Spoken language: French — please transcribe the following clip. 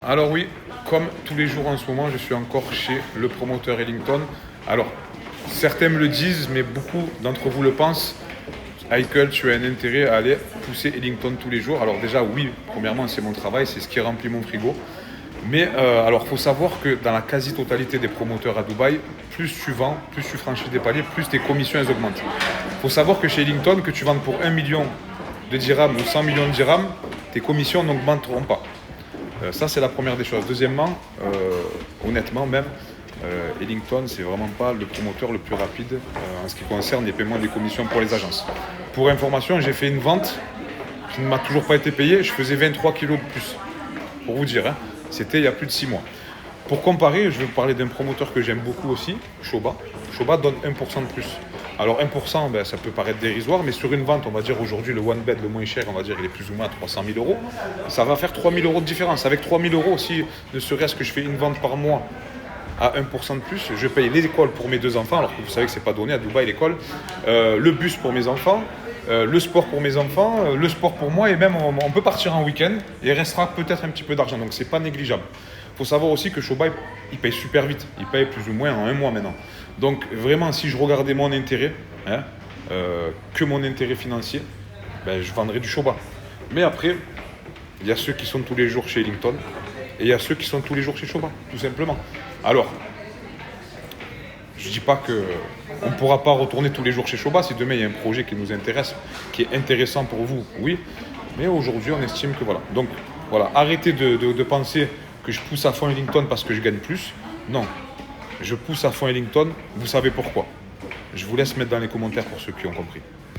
Alors oui, comme tous les jours en ce moment, je suis encore chez le promoteur Ellington. Alors, certains me le disent, mais beaucoup d'entre vous le pensent. Haikal, tu as un intérêt à aller pousser Ellington tous les jours. Alors déjà, oui, premièrement, c'est mon travail, c'est ce qui remplit mon frigo. Mais alors, il faut savoir que dans la quasi-totalité des promoteurs à Dubaï, plus tu vends, plus tu franchis des paliers, plus tes commissions elles augmentent. Il faut savoir que chez Ellington, que tu vends pour 1 million de dirhams ou 100 millions de dirhams, tes commissions n'augmenteront pas. Ça, c'est la première des choses. Deuxièmement, honnêtement même, Ellington, c'est vraiment pas le promoteur le plus rapide en ce qui concerne les paiements des commissions pour les agences. Pour information, j'ai fait une vente qui ne m'a toujours pas été payée. Je faisais 23 kilos de plus, pour vous dire. Hein. C'était il y a plus de 6 mois. Pour comparer, je vais vous parler d'un promoteur que j'aime beaucoup aussi, Shoba. Shoba donne 1% de plus. Alors 1%, ben, ça peut paraître dérisoire, mais sur une vente, on va dire aujourd'hui le one bed le moins cher, on va dire il est plus ou moins à 300 000 euros. Ça va faire 3 000 euros de différence. Avec 3 000 euros, si ne serait-ce que je fais une vente par mois à 1% de plus, je paye l'école pour mes 2 enfants, alors que vous savez que c'est pas donné à Dubaï l'école, le bus pour mes enfants, le sport pour mes enfants, le sport pour moi, et même on peut partir en week-end et il restera peut-être un petit peu d'argent, donc c'est pas négligeable. Il faut savoir aussi que Shoba, il paye super vite, il paye plus ou moins en 1 mois maintenant. Donc vraiment, si je regardais mon intérêt, hein, que mon intérêt financier, ben, je vendrais du Shoba. Mais après, il y a ceux qui sont tous les jours chez Ellington et il y a ceux qui sont tous les jours chez Shoba, tout simplement. Alors, je ne dis pas qu'on ne pourra pas retourner tous les jours chez Shoba si demain il y a un projet qui nous intéresse, qui est intéressant pour vous, oui. Mais aujourd'hui, on estime que voilà. Donc, voilà, arrêtez de penser que je pousse à fond Ellington parce que je gagne plus. Non, je pousse à fond Ellington, vous savez pourquoi. Je vous laisse mettre dans les commentaires pour ceux qui ont compris.